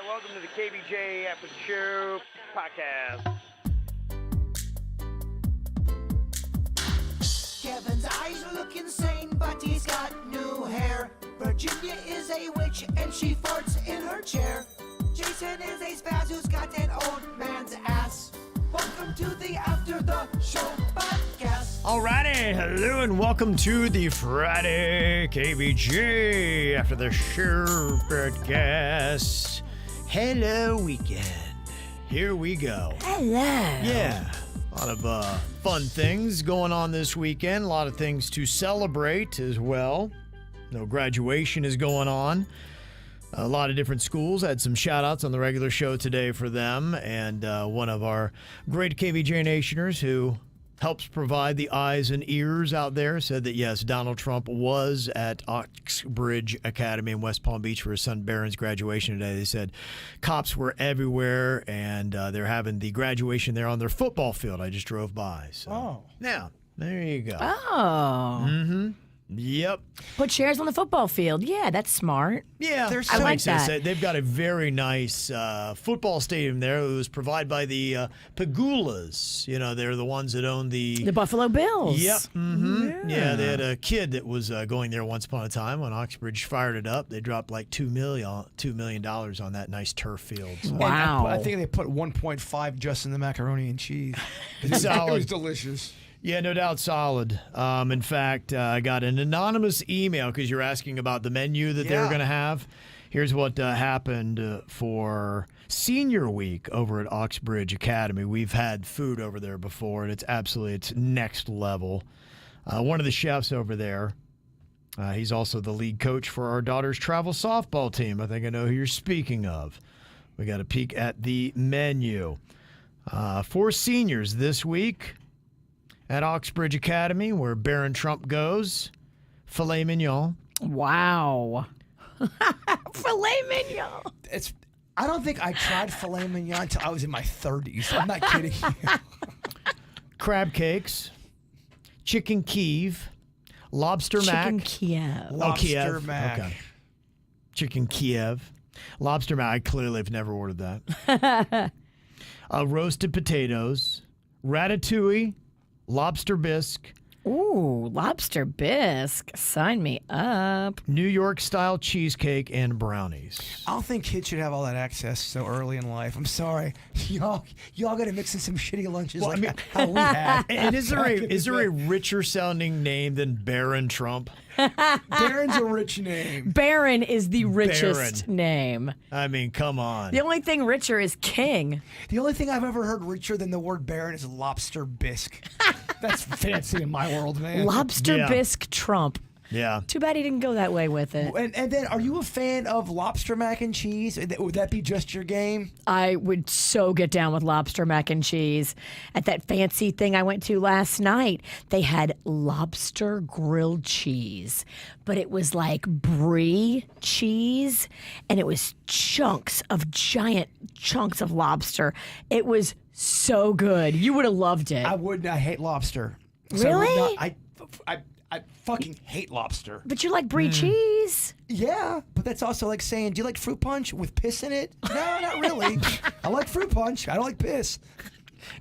welcome to the KVJ After the Show podcast. Kevin's eyes look insane, but he's got new hair. Virginia is a witch, and she farts in her chair. Jason is a spaz who's got an old man's ass. Welcome to the After the Show podcast. Alrighty, hello and welcome to the Friday KVJ After the Show podcast. Hello, weekend. Here we go. Hello. Yeah, a lot of fun things going on this weekend. A lot of things to celebrate as well. No graduation is going on. A lot of different schools. I had some shout-outs on the regular show today for them. And one of our great KVJ Nationers who helps provide the eyes and ears out there said that, yes, Donald Trump was at Oxbridge Academy in West Palm Beach for his son Barron's graduation today. They said cops were everywhere, and they're having the graduation there on their football field. I just drove by. So, yeah, there you go. Oh. Mm-hmm. Yep. Put chairs on the football field. Yeah, that's smart. Yeah, I like that. They've got a very nice football stadium there. It was provided by the Pagulas. You know, they're the ones that own the Buffalo Bills. Yep. Mm-hmm. Yeah, they had a kid that was going there once upon a time when Oxbridge fired it up. They dropped like $2 million on that nice turf field. So. Wow. I think they put 1.5 just in the macaroni and cheese. Solid. It was delicious. Yeah, no doubt solid. In fact, I got an anonymous email because you're asking about the menu that they're going to have. Here's what happened for senior week over at Oxbridge Academy. We've had food over there before, and it's next level. One of the chefs over there, he's also the lead coach for our daughter's travel softball team. I think I know who you're speaking of. We got a peek at the menu. For seniors this week, at Oxbridge Academy, where Baron Trump goes, filet mignon. Wow. Filet mignon. I don't think I tried filet mignon until I was in my 30s. I'm not kidding you. Crab cakes, chicken Kiev, lobster Chicken mac. Kiev. Lobster Kiev. mac. Okay. Chicken Kiev. Lobster mac. I clearly have never ordered that. Roasted potatoes, ratatouille, lobster bisque, Ooh, lobster bisque. Sign me up. New York style cheesecake, and brownies. I don't think kids should have all that access so early in life. I'm sorry. Y'all got to mix in some shitty lunches how we had. And is there a richer sounding name than Baron Trump? Baron's a rich name. Baron is the richest name. I mean, come on. The only thing richer is king. The only thing I've ever heard richer than the word Baron is lobster bisque. That's fancy in my world, man. Lobster bisque Trump. Yeah. Too bad he didn't go that way with it. And then, are you a fan of lobster mac and cheese? Would that be just your game? I would so get down with lobster mac and cheese. At that fancy thing I went to last night, they had lobster grilled cheese, but it was like brie cheese, and it was giant chunks of lobster. It was so good. You would have loved it. I wouldn't. I hate lobster. Really? I fucking hate lobster. But you like brie cheese? Yeah, but that's also like saying, do you like fruit punch with piss in it? No, not really. I like fruit punch. I don't like piss.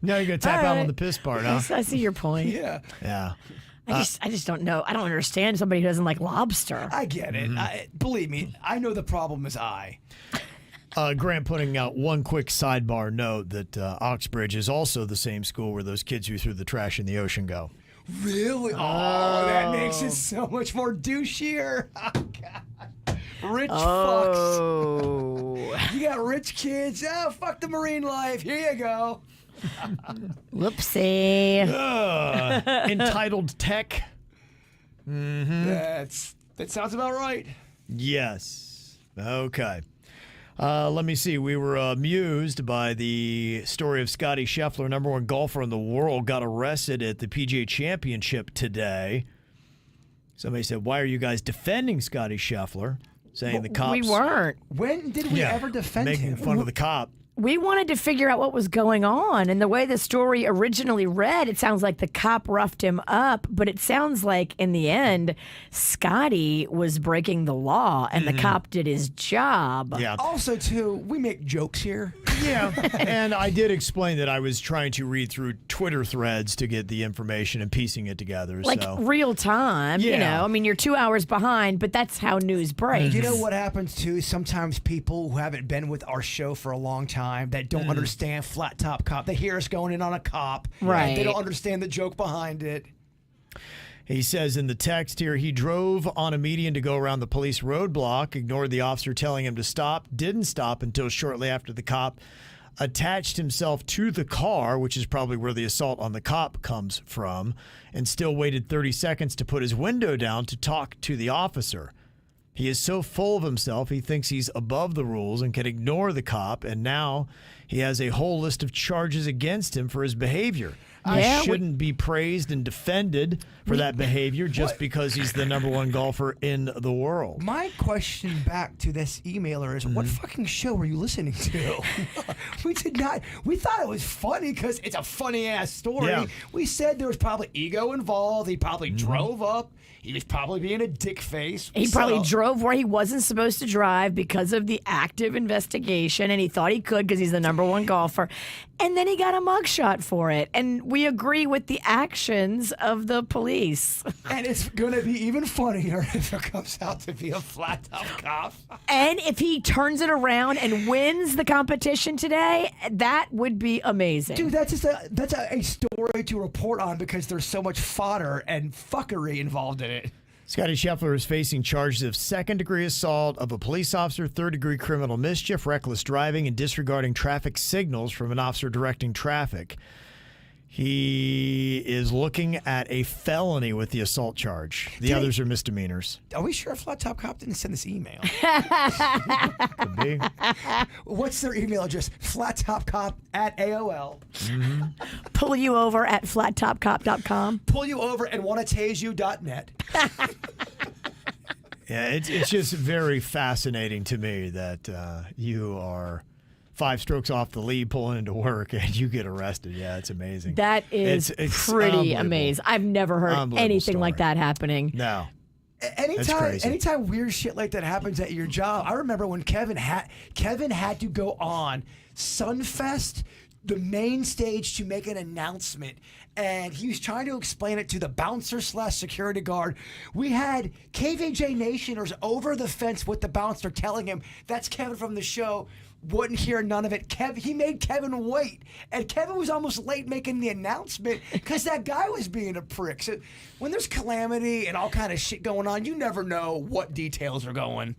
Now you're going to tap out on the piss part, huh? I see your point. Yeah. Yeah. I just don't know. I don't understand somebody who doesn't like lobster. I get it. Believe me, I know the problem is I. Grant putting out one quick sidebar note that Oxbridge is also the same school where those kids who threw the trash in the ocean go. Really? Oh, that makes it so much more douchier. Oh, God. Rich fucks. You got rich kids. Oh, fuck the marine life. Here you go. Whoopsie. Entitled tech. Mm-hmm. That sounds about right. Yes. Okay. Let me see. We were amused by the story of Scottie Scheffler, number one golfer in the world, got arrested at the PGA Championship today. Somebody said, "Why are you guys defending Scottie Scheffler?" Saying the cops. We weren't. When did we ever defend him? Making fun of the cop. we wanted to figure out what was going on. And the way the story originally read, it sounds like the cop roughed him up, but it sounds like in the end, Scottie was breaking the law and the cop did his job. Yeah. Also, too, we make jokes here. Yeah. And I did explain that I was trying to read through Twitter threads to get the information and piecing it together. Like so. real time, you Yeah. know. I mean, you're 2 hours behind, but that's how news breaks. You know what happens, too? Sometimes people who haven't been with our show for a long time that don't understand flat top cop. They hear us going in on a cop. Right. They don't understand the joke behind it. He says in the text here, he drove on a median to go around the police roadblock, ignored the officer telling him to stop, didn't stop until shortly after the cop attached himself to the car, which is probably where the assault on the cop comes from, and still waited 30 seconds to put his window down to talk to the officer. He is so full of himself, he thinks he's above the rules and can ignore the cop, and now he has a whole list of charges against him for his behavior. Yeah, He shouldn't be praised and defended for that behavior just because he's the #1 golfer in the world. My question back to this emailer is, what fucking show were you listening to? We did not. We thought it was funny because it's a funny-ass story. Yeah. We said there was probably ego involved. He probably drove up. He was probably being a dick face. He probably drove where he wasn't supposed to drive because of the active investigation, and he thought he could because he's the #1 golfer. And then he got a mugshot for it. And we agree with the actions of the police. And it's going to be even funnier if it comes out to be a flat-top cop. And if he turns it around and wins the competition today, that would be amazing. Dude, that's a story to report on because there's so much fodder and fuckery involved in it. Scottie Scheffler is facing charges of second-degree assault of a police officer, third-degree criminal mischief, reckless driving, and disregarding traffic signals from an officer directing traffic. He is looking at a felony with the assault charge. The others are misdemeanors. Are we sure Flat Top Cop didn't send this email? Could be. What's their email address? flattopcop@AOL. Pull you over at flattopcop.com. Pull you over and wanna-tase-you.net. Yeah, it's just very fascinating to me that you are 5 strokes off the lead pulling into work and you get arrested. Yeah, it's amazing. That is It's pretty unbelievable. amazing. I've never heard Unbelievable anything like story. that happening. No. Anytime, crazy. anytime weird shit like that happens at your job, I remember when Kevin had to go on Sunfest, the main stage, to make an announcement, and he was trying to explain it to the bouncer/security guard. We had KVJ Nationers over the fence with the bouncer telling him that's Kevin from the show. Wouldn't hear none of it. He made Kevin wait, and Kevin was almost late making the announcement because that guy was being a prick. So when there's calamity and all kind of shit going on, you never know what details are going.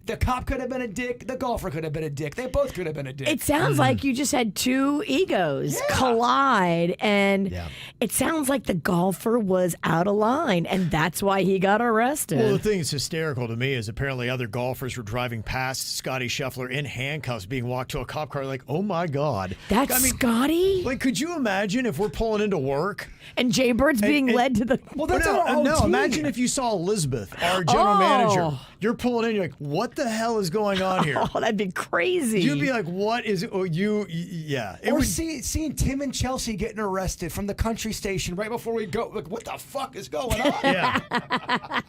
The cop could have been a dick. The golfer could have been a dick. They both could have been a dick. It sounds like you just had two egos collide, and it sounds like the golfer was out of line, and that's why he got arrested. Well, the thing that's hysterical to me is apparently other golfers were driving past Scottie Scheffler in handcuffs being walked to a cop car like, oh my God. That's Scottie? Like, could you imagine if we're pulling into work? And Jbird's being led to the... Well, that's our own team. Imagine if you saw Elizabeth, our general manager. You're pulling in, you're like, what the hell is going on here? Oh, that'd be crazy. You'd be like, what is it? Oh, yeah. It Or would, seeing Tim and Chelsea getting arrested from the country station right before we go. Like, what the fuck is going on? yeah.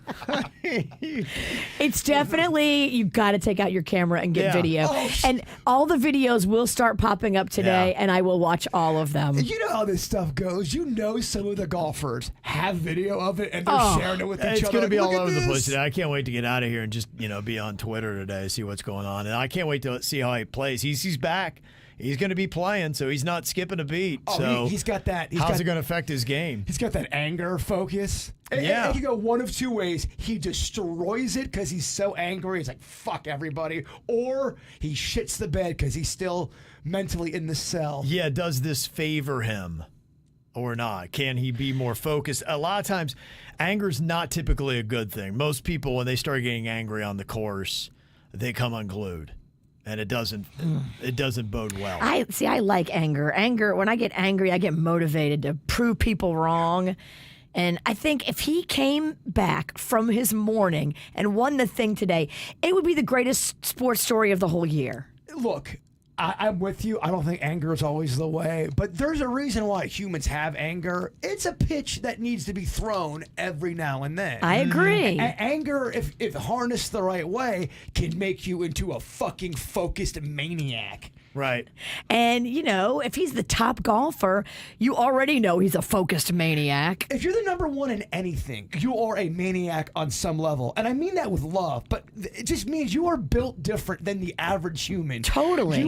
It's definitely, you got to take out your camera and get video. Oh, and all the videos will start popping up today, and I will watch all of them. You know how this stuff goes. You know some of the golfers have video of it and they're sharing it with each other. It's going to be Like, all "Look at over the place this." today. I can't wait to get out of here and just, be on Twitter today, see what's going on. And I can't wait to see how he plays. He's back. He's going to be playing, so he's not skipping a beat. Oh, so he's got that. How's it going to affect his game? He's got that anger focus. Yeah. It can go one of two ways. He destroys it because he's so angry. He's like, fuck everybody. Or he shits the bed because he's still mentally in the cell. Yeah, does this favor him or not? Can he be more focused? A lot of times, anger's not typically a good thing. Most people, when they start getting angry on the course, they come unglued. And it doesn't bode well. I like anger. When I get angry, I get motivated to prove people wrong. And I think if he came back from his morning and won the thing today, it would be the greatest sports story of the whole year. Look, I'm with you. I don't think anger is always the way, but there's a reason why humans have anger. It's a pitch that needs to be thrown every now and then. I agree. Anger, if harnessed the right way, can make you into a fucking focused maniac. Right. And, if he's the top golfer, you already know he's a focused maniac. If you're the number one in anything, you are a maniac on some level. And I mean that with love, but it just means you are built different than the average human. Totally.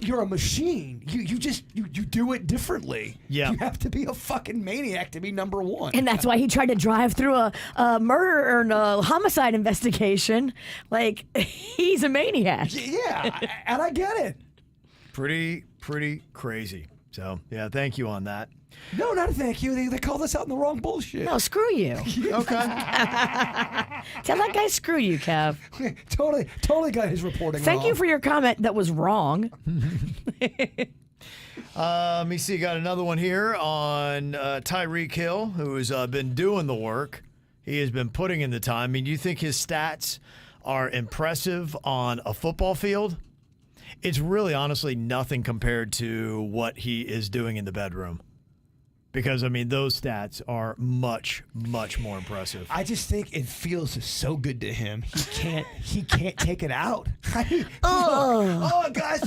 You're a machine. You do it differently. Yeah. You have to be a fucking maniac to be number one. And that's why he tried to drive through a murder or a homicide investigation. Like, he's a maniac. Yeah, and I get it. Pretty crazy. So, yeah, thank you on that. No, not a thank you. They called us out in the wrong bullshit. No, screw you. Okay. Tell that guy screw you, Kev. totally got his reporting Thank wrong. you for your comment that was wrong. Let me see. Got another one here on Tyreek Hill, who has been doing the work. He has been putting in the time. I mean, do you think his stats are impressive on a football field? It's really, honestly, nothing compared to what he is doing in the bedroom. Because, I mean, those stats are much, much more impressive. I just think it feels so good to him. He can't take it out. Guys,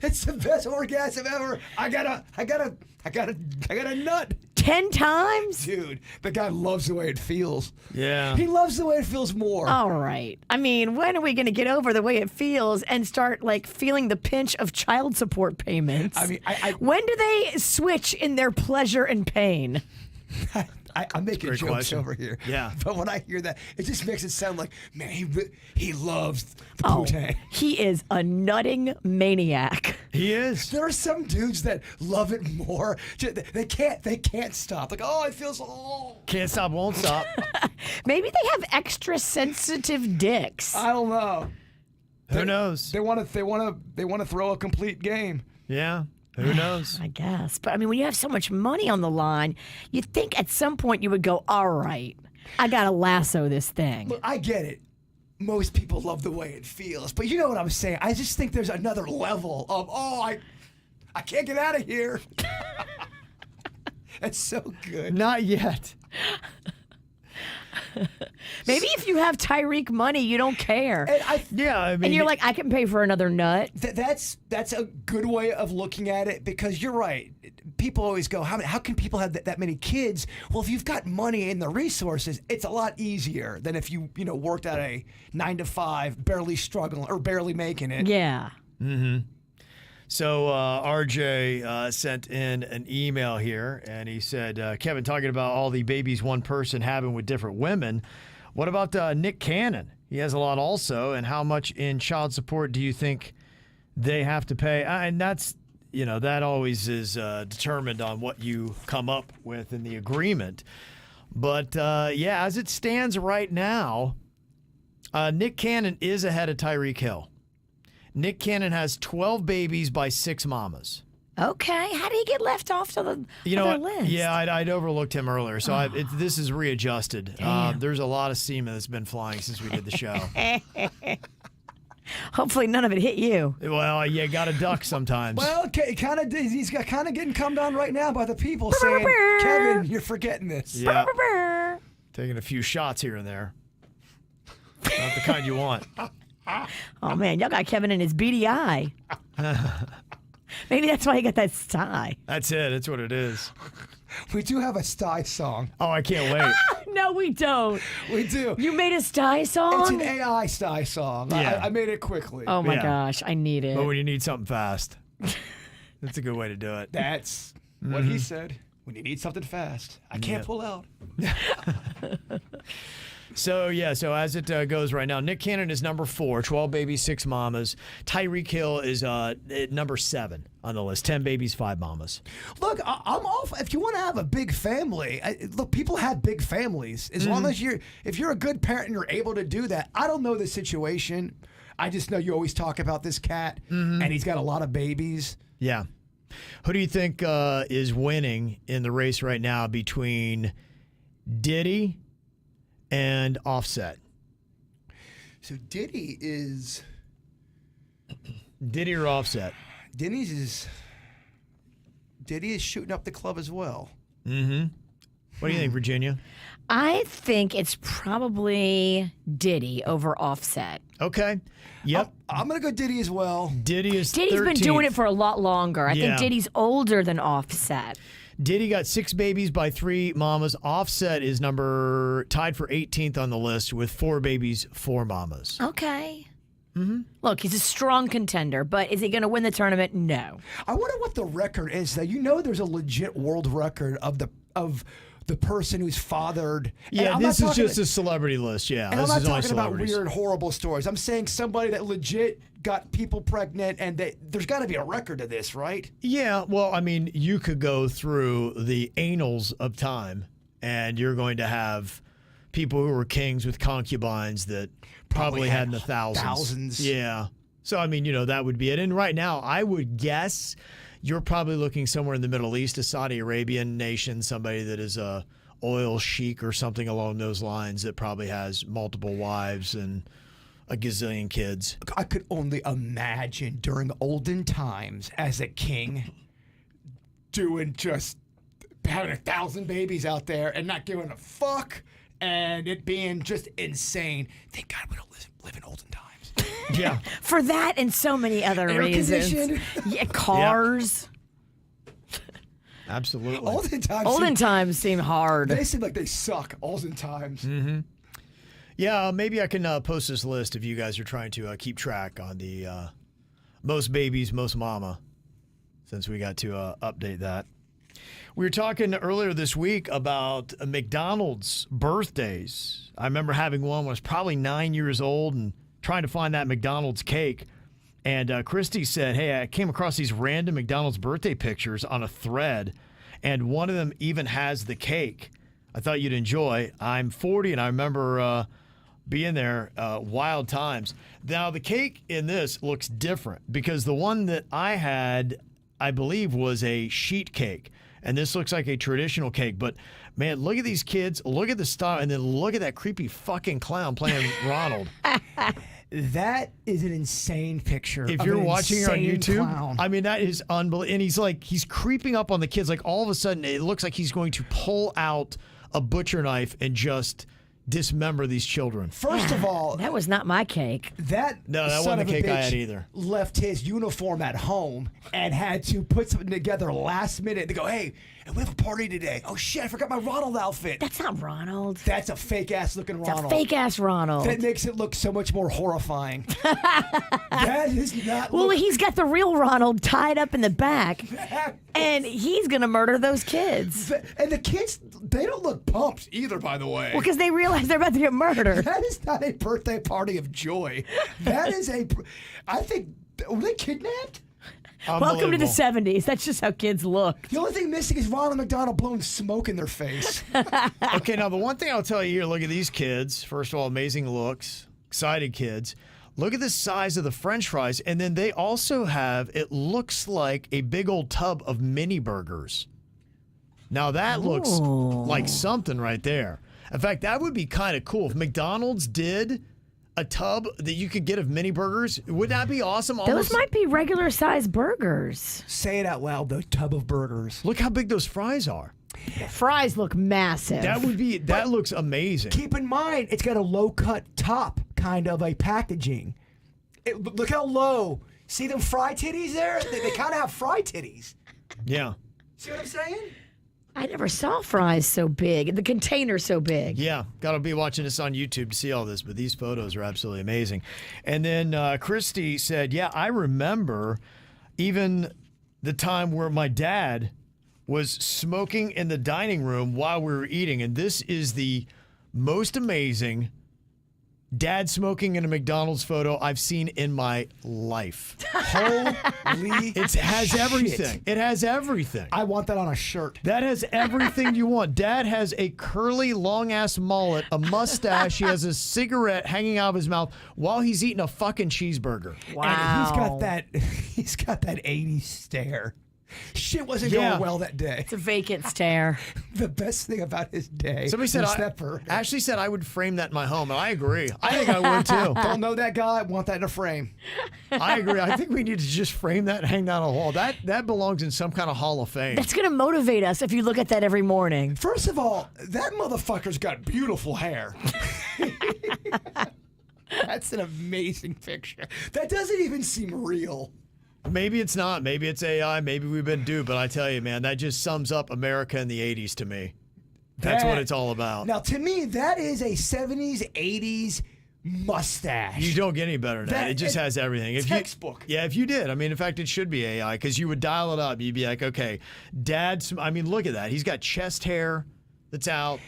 it's the best orgasm ever. I got a nut. 10 times? Dude, the guy loves the way it feels. Yeah. He loves the way it feels more. All right. I mean, when are we going to get over the way it feels and start, feeling the pinch of child support payments? I mean, when do they switch in their pleasure and pain? I'm making jokes question. over here. Yeah. But when I hear that, it just makes it sound like, man, he loves the Oh, poontang. he is a nutting maniac. He is. There are some dudes that love it more. They can't stop. Like, oh, it feels. Oh. Can't stop, won't stop. Maybe they have extra sensitive dicks. I don't know. Who knows? They want to throw a complete game. Yeah. Who knows? I guess. But I mean, when you have so much money on the line, you'd think at some point you would go, all right, I got to lasso this thing. Look, I get it. Most people love the way it feels. But you know what I'm saying? I just think there's another level of, I can't get out of here. That's so good. Not yet. Maybe if you have Tyreek money, you don't care. And And you're like, I can pay for another nut. That's a good way of looking at it, because you're right. People always go, how can people have that many kids? Well, if you've got money and the resources, it's a lot easier than if you worked at a 9-to-5, barely struggling or barely making it. Yeah. Mm-hmm. So RJ sent in an email here, and he said, Kevin, talking about all the babies one person having with different women, what about Nick Cannon? He has a lot also, and how much in child support do you think they have to pay? And that's, that always is determined on what you come up with in the agreement. But, as it stands right now, Nick Cannon is ahead of Tyreek Hill. Nick Cannon has 12 babies by 6 mamas. Okay. How did he get left off to the other list? Yeah, I'd overlooked him earlier, so this is readjusted. There's a lot of semen that's been flying since we did the show. Hopefully none of it hit you. Well, you got to duck sometimes. Well, he's kind of getting come down right now by the people saying, Kevin, you're forgetting this. Yeah. Taking a few shots here and there. Not the kind you want. Oh, man, y'all got Kevin in his beady eye. Maybe that's why he got that sty. That's it. That's what it is. We do have a sty song. Oh, I can't wait. No, we don't. We do. You made a sty song? It's an AI sty song. Yeah. I made it quickly. Oh, my Yeah. gosh. I need it. But when you need something fast, that's a good way to do it. That's what he said. When you need something fast, I can't pull out. So as it goes right now, Nick Cannon is number 4, 12 babies, 6 mamas. Tyreek Hill is at number 7 on the list, 10 babies, 5 mamas. Look, I'm all. If you want to have a big family, look, people have big families. As long as if you're a good parent and you're able to do that. I don't know the situation. I just know you always talk about this cat, and he's got a lot of babies. Yeah. Who do you think is winning in the race right now between Diddy and Offset? So Diddy is Diddy or Offset? Diddy is shooting up the club as well. Mm-hmm. What do you think, Virginia? I think it's probably Diddy over Offset. Okay. Yep. I'm going to go Diddy as well. Diddy's 13th. Been doing it for a lot longer. I think Diddy's older than Offset. Diddy got 6 babies by 3 mamas. Offset is tied for 18th on the list with 4 babies, 4 mamas. Okay. Mm-hmm. Look, he's a strong contender, but is he going to win the tournament? No. I wonder what the record is. Though. There's a legit world record of the person who's fathered. Yeah, this is just a celebrity list. Yeah, and this I'm is not only talking about celebrities. weird, horrible stories. I'm saying somebody that legit got people pregnant, and there's got to be a record of this, right? Yeah, well, I mean, you could go through the annals of time, and you're going to have people who were kings with concubines that probably had in the thousands. Yeah. So, I mean, that would be it. And right now, I would guess you're probably looking somewhere in the Middle East, a Saudi Arabian nation, somebody that is a oil sheik or something along those lines that probably has multiple wives and a gazillion kids. I could only imagine during olden times as a king doing just having 1,000 babies out there and not giving a fuck and it being just insane. Thank God we don't live in olden times. Yeah. For that and so many other reasons. Yeah, cars. Absolutely. Olden times seem hard. They seem like they suck. Olden times. Mm-hmm. Yeah, maybe I can post this list if you guys are trying to keep track on the most babies, most mama, since we got to update that. We were talking earlier this week about McDonald's birthdays. I remember having one when I was probably 9 years old and trying to find that McDonald's cake. And Christy said, hey, I came across these random McDonald's birthday pictures on a thread, and one of them even has the cake. I thought you'd enjoy. I'm 40, and I remember being there, wild times. Now, the cake in this looks different because the one that I had, I believe, was a sheet cake. And this looks like a traditional cake. But, man, look at these kids. Look at the style. And then look at that creepy fucking clown playing Ronald. That is an insane picture. If you're watching her on YouTube, clown. I mean, that is unbelievable. And he's creeping up on the kids. Like, all of a sudden, it looks like he's going to pull out a butcher knife and just dismember these children. First of all, that was not my cake. That wasn't the cake I had either. Left his uniform at home and had to put something together last minute to go, hey, and we have a party today. Oh shit, I forgot my Ronald outfit. That's not Ronald. That's a fake ass looking Ronald. It's a fake ass Ronald. That makes it look so much more horrifying. That is not. Well, he's got the real Ronald tied up in the back, and he's gonna murder those kids. And the kids, they don't look pumped either, by the way. Well, because they realize they're about to get murdered. That is not a birthday party of joy. That is I think, were they kidnapped? Welcome to the 70s. That's just how kids look. The only thing missing is Ronald McDonald blowing smoke in their face. Okay, now the one thing I'll tell you here, look at these kids. First of all, amazing looks, excited kids. Look at the size of the French fries. And then they also have, it looks like a big old tub of mini burgers. Now that looks like something right there. In fact, that would be kind of cool. If McDonald's did a tub that you could get of mini burgers, would that be awesome? Those might be regular size burgers. Say it out loud, the tub of burgers. Look how big those fries are. Fries look massive. That looks amazing. Keep in mind, it's got a low-cut top kind of a packaging. Look how low. See them fry titties there? They kind of have fry titties. Yeah. See what I'm saying? I never saw fries so big. The container so big. Yeah, got to be watching this on YouTube to see all this, but these photos are absolutely amazing. And then Christy said, yeah, I remember even the time where my dad was smoking in the dining room while we were eating, and this is the most amazing dad smoking in a McDonald's photo I've seen in my life. Holy It has shit. everything. It has everything. I want that on a shirt. That has everything you want. Dad has a curly, long-ass mullet, a mustache. He has a cigarette hanging out of his mouth while he's eating a fucking cheeseburger. Wow. And he's got that 80s stare. Shit wasn't going well that day. It's a vacant stare. The best thing about his day. Somebody said, Ashley said I would frame that in my home, and I agree. I think I would too. Don't know that guy. I want that in a frame. I agree. I think we need to just frame that and hang that on a wall. That belongs in some kind of Hall of Fame. That's going to motivate us if you look at that every morning. First of all, that motherfucker's got beautiful hair. That's an amazing picture. That doesn't even seem real. Maybe it's not. Maybe it's AI. Maybe we've been duped. But I tell you, man, that just sums up America in the 80s to me. That's what it's all about. Now, to me, that is a 70s, 80s mustache. You don't get any better than that. It just has everything. Textbook. If you did. I mean, in fact, it should be AI because you would dial it up. You'd be like, okay, look at that. He's got chest hair that's out.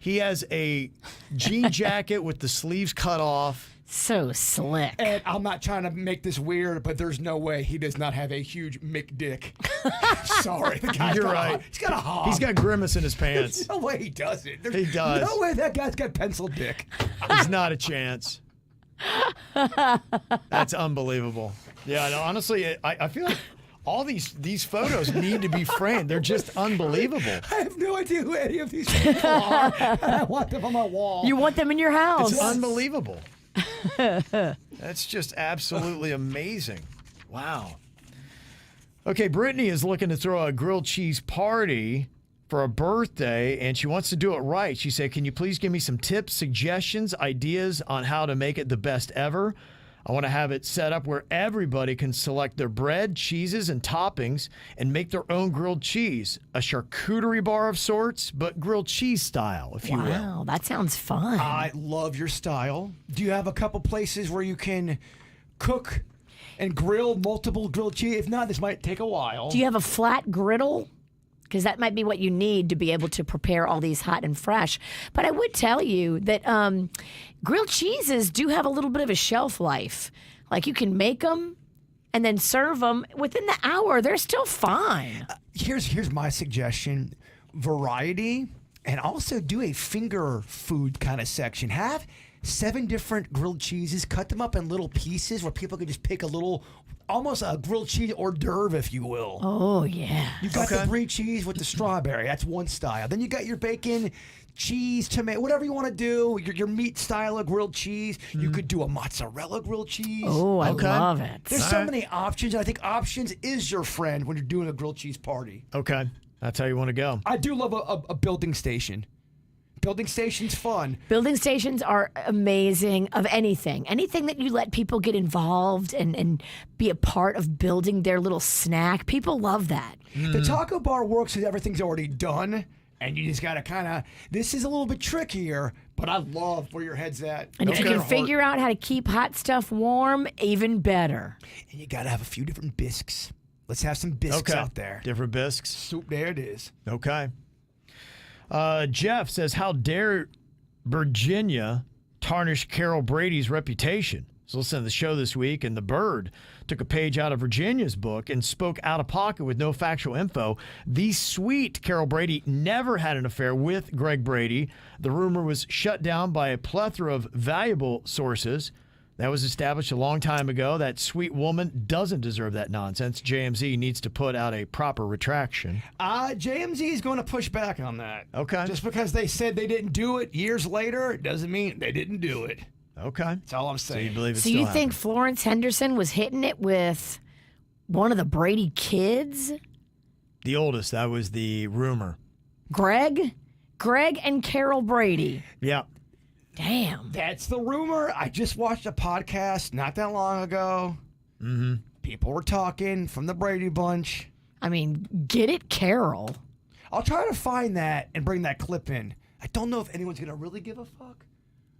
He has a jean jacket with the sleeves cut off. So slick. And I'm not trying to make this weird, but there's no way he does not have a huge Mick dick. Sorry, the guy's You're got right. He's got a hog. He's got grimace in his pants. There's no way he doesn't. He does. No way that guy's got pencil dick. There's not a chance. That's unbelievable. Yeah, no, honestly, I feel like all these photos need to be framed. They're just unbelievable. I have no idea who any of these people are, and I want them on my wall. You want them in your house. It's unbelievable. That's just absolutely amazing. Wow. Okay, Brittany is looking to throw a grilled cheese party for a birthday, and she wants to do it right. She said, can you please give me some tips, suggestions, ideas on how to make it the best ever? I want to have it set up where everybody can select their bread, cheeses, and toppings and make their own grilled cheese. A charcuterie bar of sorts, but grilled cheese style, if you will. Wow, that sounds fun. I love your style. Do you have a couple places where you can cook and grill multiple grilled cheese? If not, this might take a while. Do you have a flat griddle? Because that might be what you need to be able to prepare all these hot and fresh. But I would tell you that grilled cheeses do have a little bit of a shelf life. Like you can make them and then serve them within the hour. They're still fine. Here's my suggestion. Variety, and also do a finger food kind of section. Have 7 different grilled cheeses, cut them up in little pieces where people can just pick a little, almost a grilled cheese hors d'oeuvre, if you will. Oh, yeah. You've got the brie cheese with the strawberry. That's one style. Then you got your bacon, cheese, tomato, whatever you want to do. Your meat style of grilled cheese. You could do a mozzarella grilled cheese. Oh, I love it. There's so many options. I think options is your friend when you're doing a grilled cheese party. Okay. That's how you want to go. I do love a building station. Building station's fun. Building stations are amazing of anything. Anything that you let people get involved and be a part of building their little snack. People love that. The taco bar works because everything's already done. And you just got to kind of, this is a little bit trickier, but I love where your head's at. And if you can figure out how to keep hot stuff warm, even better. And you got to have a few different bisques. Let's have some bisques out there. Different bisques. Soup, there it is. Okay. Jeff says, how dare Virginia tarnish Carol Brady's reputation? So listen to the show this week, and the Bird took a page out of Virginia's book and spoke out of pocket with no factual info. The sweet Carol Brady never had an affair with Greg Brady. The rumor was shut down by a plethora of valuable sources. That was established a long time ago. That sweet woman doesn't deserve that nonsense. JMZ needs to put out a proper retraction. JMZ is going to push back on that. Okay. Just because they said they didn't do it years later, it doesn't mean they didn't do it. Okay. That's all I'm saying. So you believe it's So still you happening. think Florence Henderson was hitting it with one of the Brady kids? The oldest. That was the rumor. Greg and Carol Brady. Yeah. Damn. That's the rumor. I just watched a podcast not that long ago. Mm-hmm. People were talking from the Brady Bunch. I mean, get it, Carol. I'll try to find that and bring that clip in. I don't know if anyone's going to really give a fuck.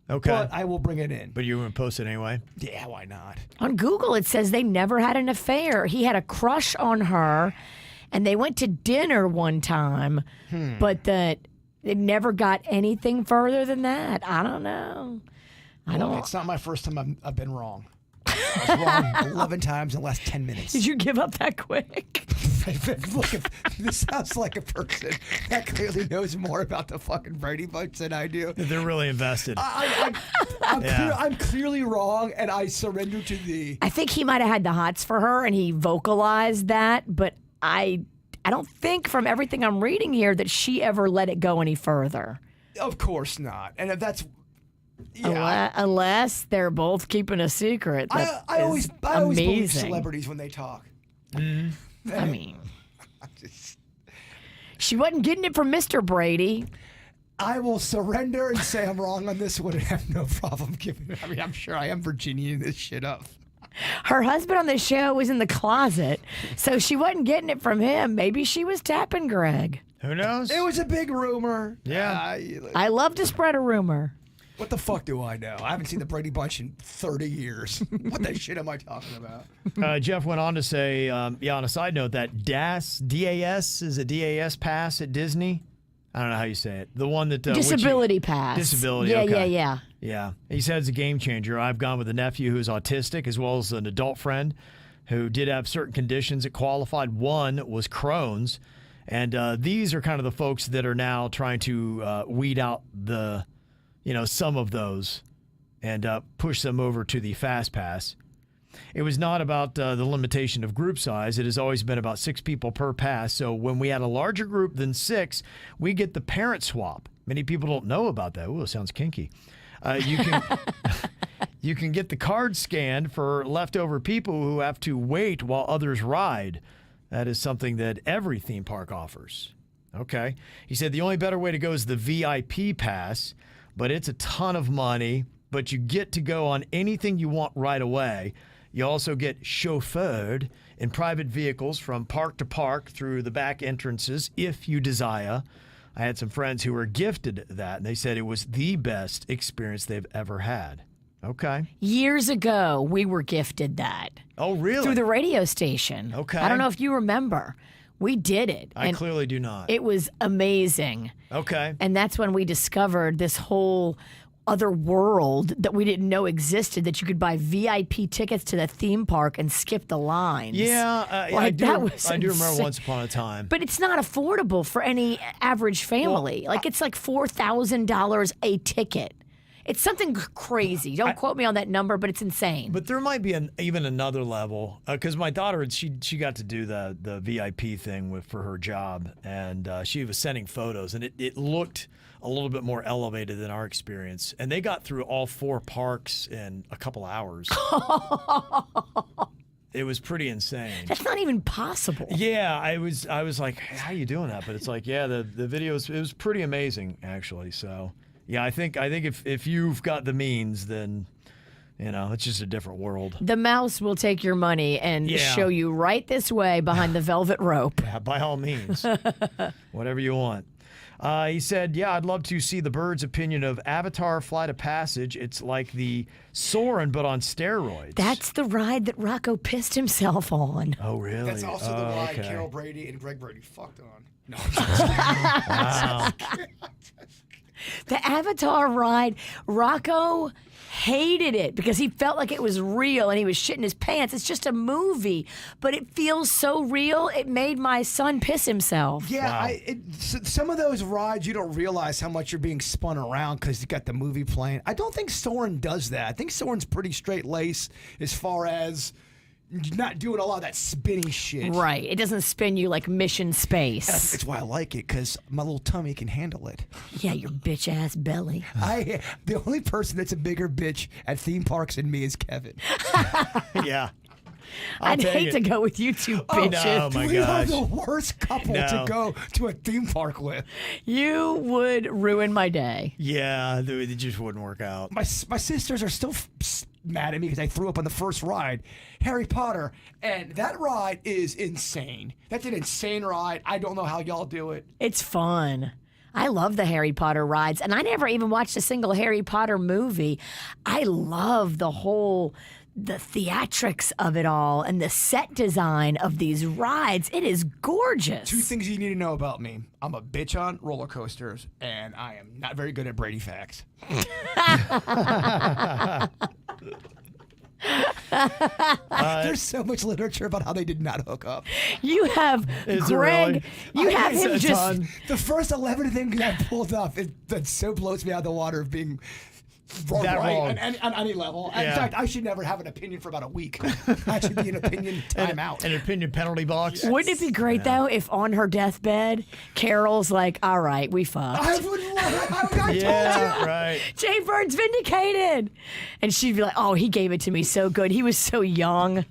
Okay. But I will bring it in. But you wouldn't post it anyway? Yeah, why not? On Google, it says they never had an affair. He had a crush on her, and they went to dinner one time, but that it never got anything further than that. I don't know. It's not my first time I've been wrong. I was wrong 11 times in the last 10 minutes. Did you give up that quick? Look, this sounds like a person that clearly knows more about the fucking Brady Bunch than I do. They're really invested. I'm clearly wrong, and I surrender to thee. I think he might have had the hots for her, and he vocalized that, but I don't think from everything I'm reading here that she ever let it go any further. Of course not. And if that's... Unless they're both keeping a secret. I always believe amazing. celebrities when they talk. I mean, she wasn't getting it from Mr. Brady. I will surrender and say I'm wrong on this one and have no problem giving it. I mean, I'm sure I am Virginiaing this shit up. Her husband on the show was in the closet, so she wasn't getting it from him. Maybe she was tapping Greg. Who knows? It was a big rumor. Yeah. I love to spread a rumor. What the fuck do I know? I haven't seen the Brady Bunch in 30 years. What the shit am I talking about? Jeff went on to say, on a side note, that DAS is a DAS pass at Disney. I don't know how you say it. The one that... Disability pass. Disability, yeah, okay. Yeah. Yeah. He said it's a game changer. I've gone with a nephew who's autistic as well as an adult friend who did have certain conditions that qualified. One was Crohn's. And these are kind of the folks that are now trying to weed out the... some of those and push them over to the Fast Pass. It was not about the limitation of group size. It has always been about 6 people per pass. So when we had a larger group than 6, we get the parent swap. Many people don't know about that. Ooh, it sounds kinky. You can get the card scanned for leftover people who have to wait while others ride. That is something that every theme park offers. Okay. He said the only better way to go is the VIP pass, but it's a ton of money, but you get to go on anything you want right away. You also get chauffeured in private vehicles from park to park through the back entrances if you desire. I had some friends who were gifted that, and they said it was the best experience they've ever had. Okay. Years ago, we were gifted that. Oh, really? Through the radio station. Okay. I don't know if you remember. We did it. I clearly do not. It was amazing. Okay. And that's when we discovered this whole other world that we didn't know existed, that you could buy VIP tickets to the theme park and skip the lines. Yeah, I do remember once upon a time. But it's not affordable for any average family. It's like $4,000 a ticket. It's something crazy. Don't quote me on that number, but it's insane. But there might be even another level, because my daughter, she got to do the VIP thing for her job, and she was sending photos, and it looked a little bit more elevated than our experience. And they got through all 4 parks in a couple hours. It was pretty insane. That's not even possible. Yeah, I was like, hey, how are you doing that? But it's like, yeah, the videos, it was pretty amazing, actually. So... yeah, I think if you've got the means, then, it's just a different world. The mouse will take your money and show you right this way behind the velvet rope. Yeah, by all means. Whatever you want. He said, yeah, I'd love to see the Bird's opinion of Avatar Flight of Passage. It's like the Soarin', but on steroids. That's the ride that Rocco pissed himself on. Oh, really? That's also the ride okay. Carol Brady and Greg Brady fucked on. No. Wow. The Avatar ride, Rocco hated it because he felt like it was real and he was shitting his pants. It's just a movie, but it feels so real, it made my son piss himself. Yeah, Wow. Some of those rides, you don't realize how much you're being spun around because you got the movie playing. I don't think Soarin' does that. I think Soarin's pretty straight lace as far as not doing a lot of that spinny shit. Right. It doesn't spin you like Mission Space. That's why I like it, because my little tummy can handle it. Yeah, your bitch-ass belly. The only person that's a bigger bitch at theme parks than me is Kevin. Yeah. I'd hate to go with you two bitches. Oh, my We are gosh. the worst couple to go to a theme park with. You would ruin my day. Yeah, it just wouldn't work out. My sisters are still mad at me because I threw up on the first ride, Harry Potter, and that ride is insane. That's an insane ride. I don't know how y'all do it. It's fun. I love the Harry Potter rides, and I never even watched a single Harry Potter movie. I love the theatrics of it all and the set design of these rides. It is gorgeous. 2 things you need to know about me. I'm a bitch on roller coasters, and I am not very good at Brady facts. There's so much literature about how they did not hook up. You have Is it Greg. really? You have It's him a just. ton. The first 11 things I pulled off, that so blows me out of the water of being wrong, That right wrong. on any level. In Yeah. fact, I should never have an opinion for about a week. That should be an opinion timeout. An opinion penalty box. Wouldn't it be great though if on her deathbed, Carol's like, "All right, we fucked. I would I Yeah, right. Jbird's vindicated," and she'd be like, "Oh, he gave it to me so good. He was so young."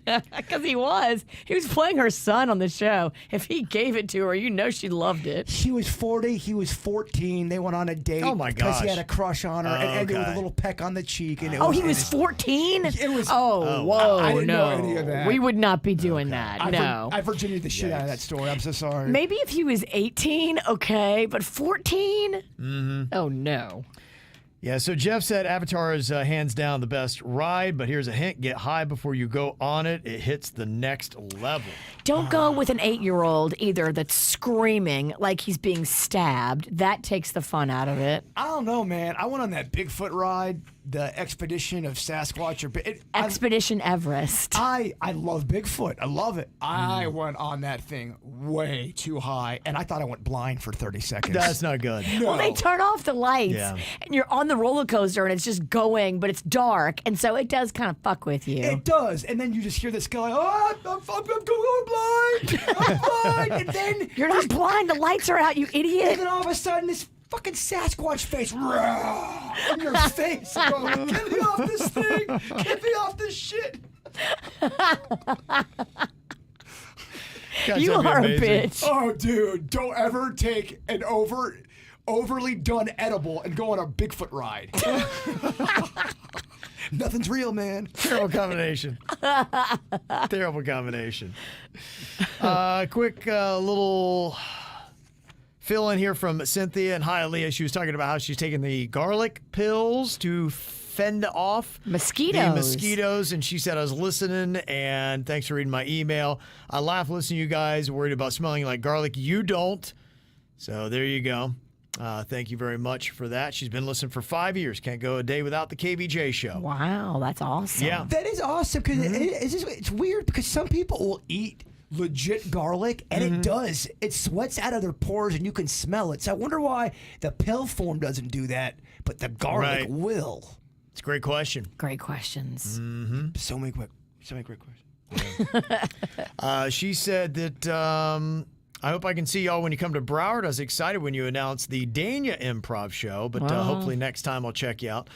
Because he was playing her son on the show. If he gave it to her, you know she loved it. She was 40, he was 14. They went on a date. Oh, my Because he gosh. had a crush on her, and ended with a Okay. little peck on the cheek. And it Oh, was, he was 14? It was. Oh, whoa, I didn't no. know any of that. We would not be doing that. No. I Virginia'd the shit out of that story. I'm so sorry. Maybe if he was 18, okay, but 14? Mm-hmm. Oh, no. Yeah, so Jeff said Avatar is hands down the best ride, but here's a hint. Get high before you go on it. It hits the next level. Don't go with an 8-year-old either that's screaming like he's being stabbed. That takes the fun out of it. I don't know, man. I went on that Bigfoot ride, the expedition of Sasquatch. Expedition Everest. I love Bigfoot. I love it. I went on that thing way too high, and I thought I went blind for 30 seconds. That's not good. Well, they turn off the lights, Yeah. and you're on the roller coaster, and it's just going, but it's dark, and so it does kind of fuck with you. It does, and then you just hear this guy, "Oh, I'm going blind, I'm blind," and then You're not blind. The lights are out, you and idiot. then all of a sudden this fucking Sasquatch face "Rah!" in your face. You go, "Get me off this thing! Get me off this shit!" Guys, You that'd be are a amazing. bitch. Oh, dude, don't ever take an overly done edible and go on a Bigfoot ride. Nothing's real, man. Terrible combination. Terrible combination. Quick little fill in here from Cynthia and Hialeah. She was talking about how she's taking the garlic pills to fend off Mosquitoes. the mosquitoes. And she said, I was listening, and thanks for reading my email. I laugh listening to you guys, worried about smelling like garlic. You don't. So there you go. Thank you very much for that. She's been listening for 5 years. Can't go a day without the KVJ show. Wow, that's awesome. Yeah. That is awesome because it's weird because some people will eat legit garlic and it sweats out of their pores and you can smell it. So I wonder why the pill form doesn't do that, but the garlic Right. will. It's a great question. Great questions. So many great questions. She said that I hope I can see y'all when you come to Broward. I was excited when you announced the Dania Improv show, but hopefully next time I'll check you out.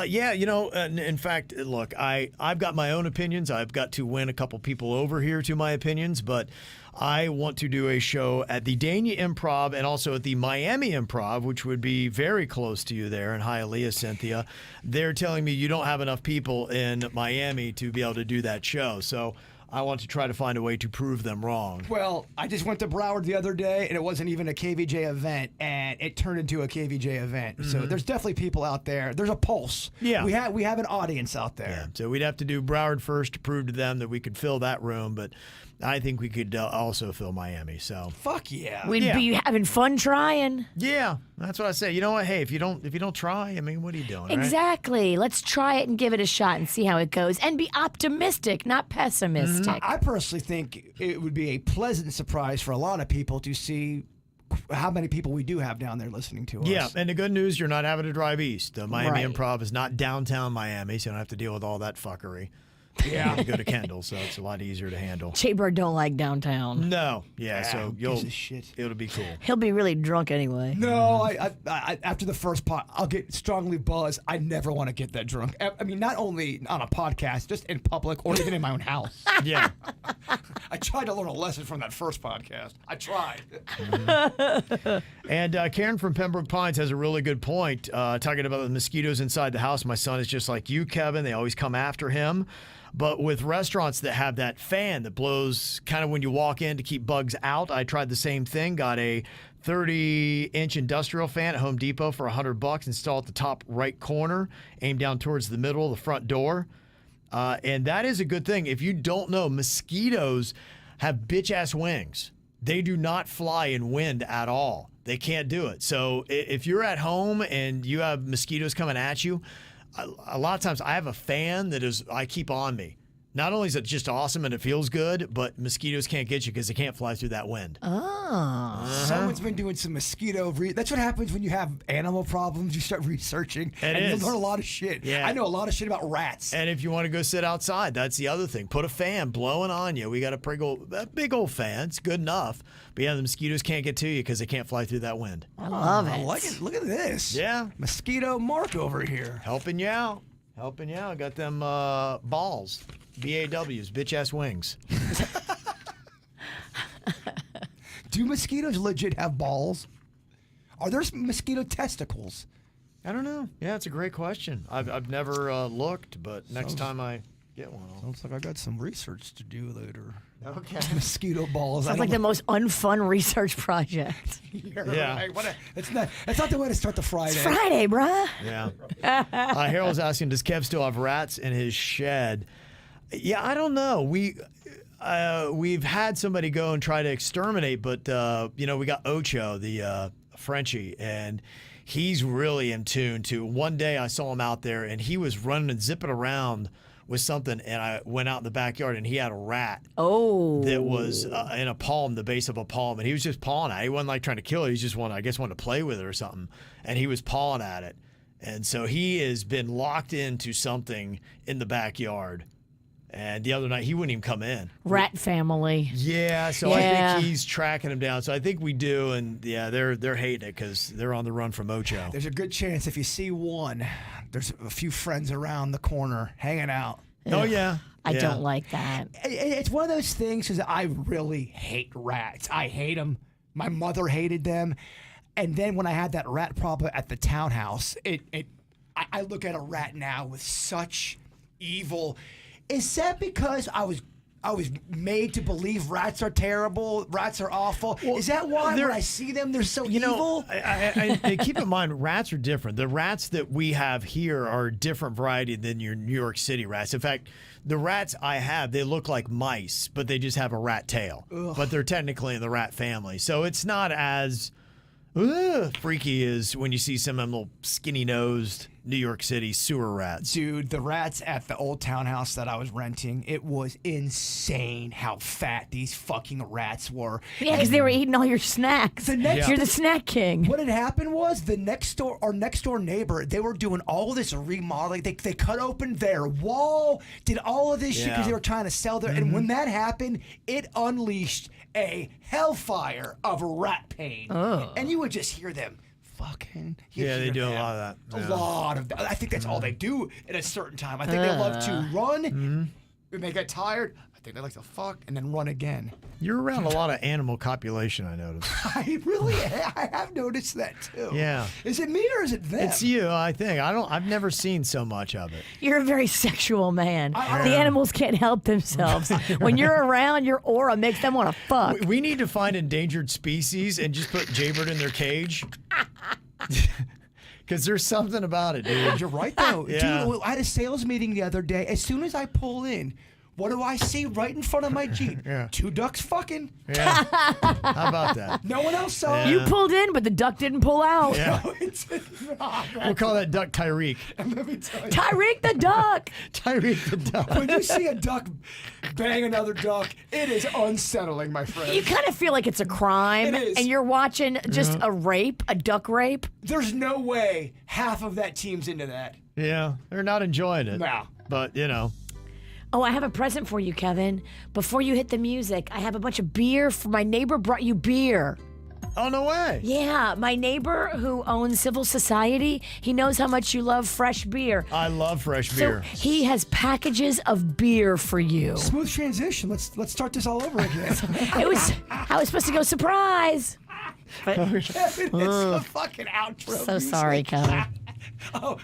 Yeah, you know, in fact, look, I've got my own opinions. I've got to win a couple people over here to my opinions, but I want to do a show at the Dania Improv and also at the Miami Improv, which would be very close to you there in Hialeah, Cynthia. They're telling me you don't have enough people in Miami to be able to do that show, so I want to try to find a way to prove them wrong. Well, I just went to Broward the other day, and it wasn't even a KVJ event, and it turned into a KVJ event. So there's definitely people out there. There's a pulse. Yeah. we have an audience out there. Yeah, so we'd have to do Broward first to prove to them that we could fill that room, but I think we could also fill Miami. So Fuck yeah. We'd Yeah. be having fun trying. yeah, that's what I say. You know what? Hey, if you don't try, I mean, what are you doing? Right? Exactly. Let's try it and give it a shot and see how it goes. And be optimistic, not pessimistic. I personally think it would be a pleasant surprise for a lot of people to see how many people we do have down there listening to us. Yeah, and the good news, you're not having to drive east. The Miami Right. Improv is not downtown Miami, so you don't have to deal with all that fuckery. Yeah. You go to Kendall, so it's a lot easier to handle. Jbird don't like downtown. No, yeah, so who you'll gives a shit? it'll be cool. He'll be really drunk anyway. No, I after the first pot, I'll get strongly buzzed. I never want to get that drunk. I mean, not only on a podcast, just in public or even in my own house. Yeah. I tried to learn a lesson from that first podcast. I tried. And Karen from Pembroke Pines has a really good point, talking about the mosquitoes inside the house. My son is just like you, Kevin. They always come after him. But with restaurants that have that fan that blows kind of when you walk in to keep bugs out, I tried the same thing. Got a 30-inch industrial fan at Home Depot for $100, installed at the top right corner, aimed down towards the middle of the front door. And that is a good thing. If you don't know, mosquitoes have bitch-ass wings. They do not fly in wind at all. They can't do it. So if you're at home and you have mosquitoes coming at you, a lot of times I have a fan that I keep on me. Not only is it just awesome and it feels good, but mosquitoes can't get you because they can't fly through that wind. Oh. Someone's been doing some mosquito. That's what happens when you have animal problems. You start researching, and you learn a lot of shit. Yeah. I know a lot of shit about rats. And if you want to go sit outside, that's the other thing. Put a fan blowing on you. We got a big old fan. It's good enough. But yeah, the mosquitoes can't get to you because they can't fly through that wind. I love it. Look at this. Yeah. Mosquito Mark over here. Helping you out. Got them balls. BAWs, bitch-ass wings. Do mosquitoes legit have balls? Are there mosquito testicles? I don't know. Yeah, it's a great question. I've never looked, but next time I get one, Sounds like I got some research to do later. Okay. Mosquito balls. Sounds like the most unfun research project. Yeah. Right. That's not the way to start the Friday. It's Friday, bruh. Yeah. Harold's asking, does Kev still have rats in his shed? Yeah, I don't know. We've had somebody go and try to exterminate, but we got Ocho, the Frenchie, and he's really in tune to. One day I saw him out there, and he was running and zipping around with something, and I went out in the backyard, and he had a rat. Oh. That was in a palm, the base of a palm, and he was just pawing at it. He wasn't like trying to kill it. He just wanted to play with it or something, and he was pawing at it. And so he has been locked into something in the backyard. And the other night, he wouldn't even come in. Rat family. Yeah, so I think he's tracking him down. So I think we do, and yeah, they're hating it because they're on the run from Ocho. There's a good chance if you see one, there's a few friends around the corner hanging out. Oh, yeah. I don't like that. It's one of those things because I really hate rats. I hate them. My mother hated them. And then when I had that rat problem at the townhouse, I look at a rat now with such evil. Is that because I was made to believe rats are terrible, rats are awful? Well, is that why when I see them, they're so evil? I keep in mind, rats are different. The rats that we have here are a different variety than your New York City rats. In fact, the rats I have, they look like mice, but they just have a rat tail. Ugh. But they're technically in the rat family. So it's not as freaky as when you see some of them little skinny-nosed New York City sewer rats. Dude, the rats at the old townhouse that I was renting, it was insane how fat these fucking rats were. Yeah, because they were eating all your snacks. You're the snack king. What had happened was our next door neighbor, they were doing all this remodeling. They cut open their wall, did all of this shit because they were trying to sell their. And when that happened, it unleashed a hellfire of rat pain. Oh. And you would just hear them. Fucking they do a lot of that. A lot of that. I think that's all they do at a certain time. I think they love to run. When they get tired, I think they like to fuck and then run again. You're around a lot of animal copulation, I noticed. I have noticed that too. Yeah. Is it me or is it them? It's you, I think. I've never seen so much of it. You're a very sexual man. The animals can't help themselves. When you're around, your aura makes them want to fuck. We need to find endangered species and just put Jbird in their cage. Because there's something about it, dude. You're right, though. Yeah. Dude, I had a sales meeting the other day. As soon as I pull in, what do I see right in front of my Jeep? Yeah. 2 ducks fucking. Yeah. How about that? No one else saw it. You pulled in, but the duck didn't pull out. Yeah. No, it's not. We'll call that duck Tyreek. Let me tell you. Tyreek the duck. Tyreek the duck. When you see a duck bang another duck, it is unsettling, my friend. You kind of feel like it's a crime. It is. And you're watching just a duck rape. There's no way half of that team's into that. Yeah, they're not enjoying it. No. But, Oh, I have a present for you, Kevin. Before you hit the music, I have a bunch of beer. My neighbor brought you beer. Oh, no way. Yeah, my neighbor who owns Civil Society, he knows how much you love fresh beer. I love fresh beer. So he has packages of beer for you. Smooth transition. Let's start this all over again. I was supposed to go surprise. But Kevin, it's the fucking outro. so music. sorry, Kevin. Oh,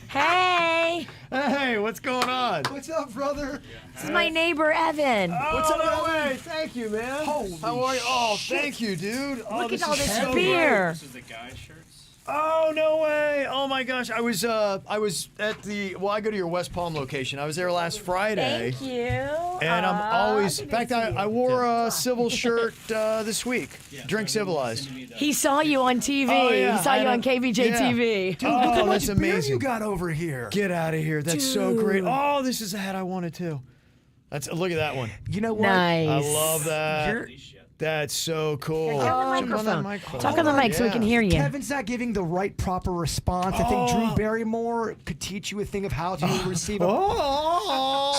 Hey, Hey, what's going on? what's up, brother? this is my neighbor Evan. What's up, no Evan? way. Thank you, man. Holy How are you? Oh, shit. thank you, dude. Oh, Look at all is this so beer. This is the guy shirts. Oh, no way. Oh, my gosh. I was at the, I go to your West Palm location. I was there last Friday. Thank you. And I'm always, in fact, I wore a Civil shirt this week. Drink Civilized. He saw you on TV. Oh, yeah. He saw you on KVJ TV. Dude, look how Oh, much that's beer amazing. you got over here. Get out of here. That's so great. Oh, this is the hat I wanted too. Look at that one. You know what? Nice. I love that. You're- That's so cool. Get on the microphone. Talk on the mic so we can hear you. Kevin's not giving the right proper response. I think Drew Barrymore could teach you a thing of how to receive a...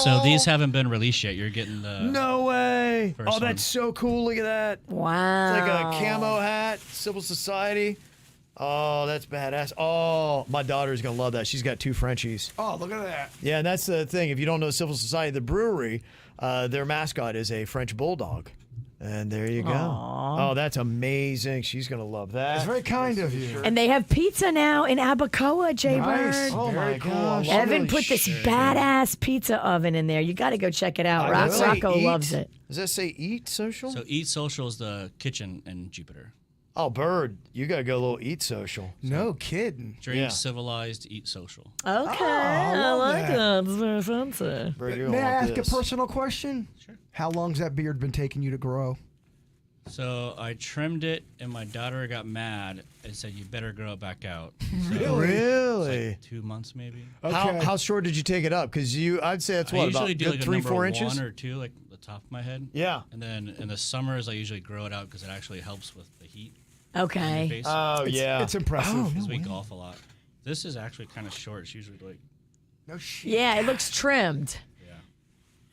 So these haven't been released yet. You're getting the No way. First Oh, that's so cool. Look at that. Wow. It's like a camo hat, Civil Society. Oh, that's badass. Oh, my daughter's going to love that. She's got 2 Frenchies. Oh, look at that. Yeah, and that's the thing. If you don't know Civil Society, the brewery, their mascot is a French bulldog. And there you go. Aww. Oh, that's amazing. She's going to love that. That's very kind of you. And they have pizza now in Abacoa, Jbird. Nice. Oh, Very my cool. gosh. Evan put this badass pizza oven in there. You got to go check it out. Does that say Rocco eat? loves it. Does that say Eat Social? So Eat Social is the kitchen in Jupiter. Oh, Bird, you got to go a little Eat Social. No kidding. Drink Yeah. civilized, eat social. Okay. I I love like that. that. It's very fancy. Bird, you're May gonna I want ask this. a personal question? Sure. How long's that beard been taking you to grow? So I trimmed it, and my daughter got mad and said, "You better grow it back out." So Really? it's like 2 months maybe. How short did you take it up? Because I'd say that's I what, usually about do good like a 3, number 4 inches? 1 or 2, like the top of my head. Yeah. And then in the summers, I usually grow it out because it actually helps with the heat. on your Okay. face. Oh, yeah. It's impressive. Because we golf a lot. This is actually kind of short. It's usually like, No shit. Yeah, it looks trimmed.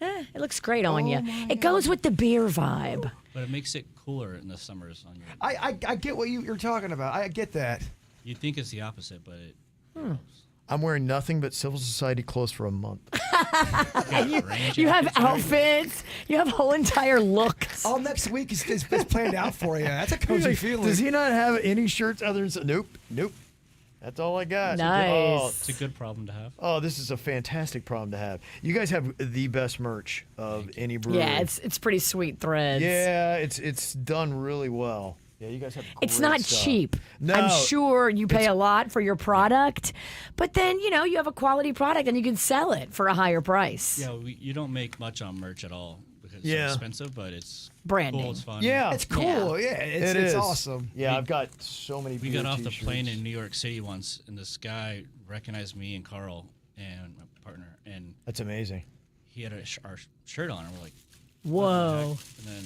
yeah. It looks great on you. It goes with the beer vibe. But it makes it cooler in the summers on your. I get what you're talking about. I get that. You'd think it's the opposite, but it. I'm wearing nothing but Civil Society clothes for a month. You have outfits. You have whole entire looks. All next week is planned out for you. That's a cozy feeling. Does he not have any shirts other than... Nope. That's all I got. Nice. It's a good problem to have. Oh, this is a fantastic problem to have. You guys have the best merch of any brewery. Yeah, it's pretty sweet threads. Yeah, it's done really well. Yeah, you guys have It's great not stuff. cheap. No. I'm sure you pay a lot for your product, but then, you have a quality product and you can sell it for a higher price. Yeah, you don't make much on merch at all because it's Yeah. so expensive, but it's Branding. cool, it's fun. Yeah. It's cool. Yeah, It it's is. awesome. Yeah, I've got so many We beer got off the t-shirts. plane in New York City once, and this guy recognized me and Carl and my partner, and That's amazing. he had our shirt on, and we're like, Whoa. and then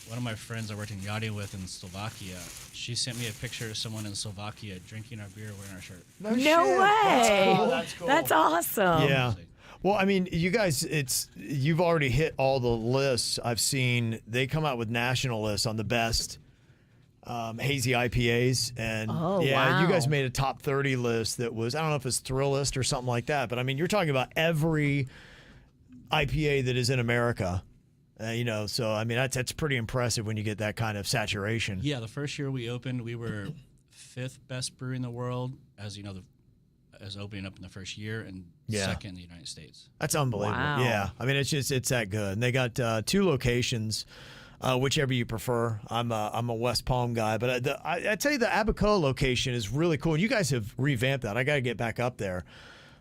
one of my friends I worked in yachting with in Slovakia, she sent me a picture of someone in Slovakia drinking our beer wearing our shirt. No way. That's cool. That's awesome. Yeah. Well, I mean, you guys, you've already hit all the lists I've seen. They come out with national lists on the best hazy IPAs, and you guys wow. made a top 30 list that was, I don't know if it's Thrillist or something like that, but I mean, you're talking about every IPA that is in America. So I mean that's pretty impressive when you get that kind of saturation. Yeah, the first year we opened, we were 5th best brewery in the world, as as opening up in the first year, and Yeah. 2nd in the United States. That's unbelievable. Wow. Yeah, I mean it's that good. And they got 2 locations, whichever you prefer. I'm a West Palm guy, but I tell you the Abacoa location is really cool. And you guys have revamped that. I got to get back up there.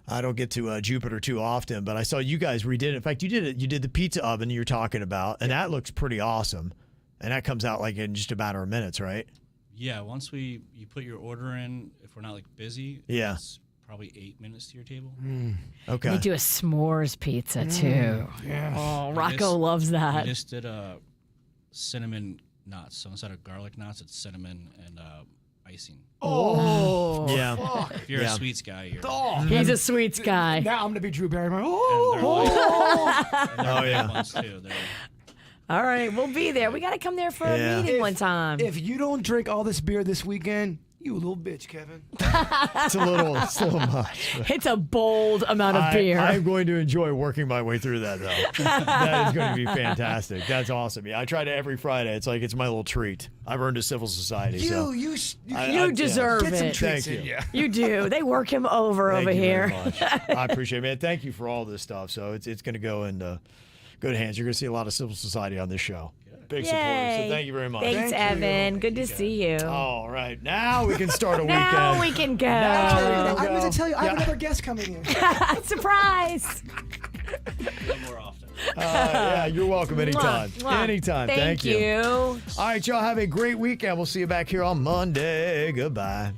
I don't get to Jupiter too often, but I saw you guys redid it. In fact, you did it. You did the pizza oven you're talking about, and that looks pretty awesome. And that comes out like in just a matter of minutes, right? Yeah, once you put your order in, if we're not like busy, Yeah. it's probably 8 minutes to your table. Okay. They do a s'mores pizza too. Yeah. Oh, We Rocco just- loves that. We just did cinnamon knots. So instead of garlic knots, it's cinnamon and icing. Oh. Yeah. If you're Yeah. a sweets guy, you're. He's a sweets guy. Now I'm gonna be Drew Barrymore. And Oh, they're big yeah. ones too. All right, we'll be there. We got to come there for a Yeah. meeting one time. if you don't drink all this beer this weekend, you a little bitch, Kevin. It's a little much. It's a bold amount of beer. I'm going to enjoy working my way through that, though. That is going to be fantastic. That's awesome. Yeah, I try to every Friday. It's my little treat. I've earned a Civil Society. so. You You deserve get some it. treats Thank in you. ya. You do. They work him over Thank over you here. very much. I appreciate it, man. Thank you for all this stuff. So it's going to go into good hands. You're going to see a lot of Civil Society on this show. Big supporter. So Yay. thank you very much. Thanks, Thank you. Evan. Good to see you. All right. Now we can start a weekend. Now we can go. Now I we meant to tell you, I have Yeah. another guest coming in. Surprise. More often. Yeah, you're welcome anytime. Mwah, mwah. Anytime. Thank you. All right, y'all have a great weekend. We'll see you back here on Monday. Goodbye.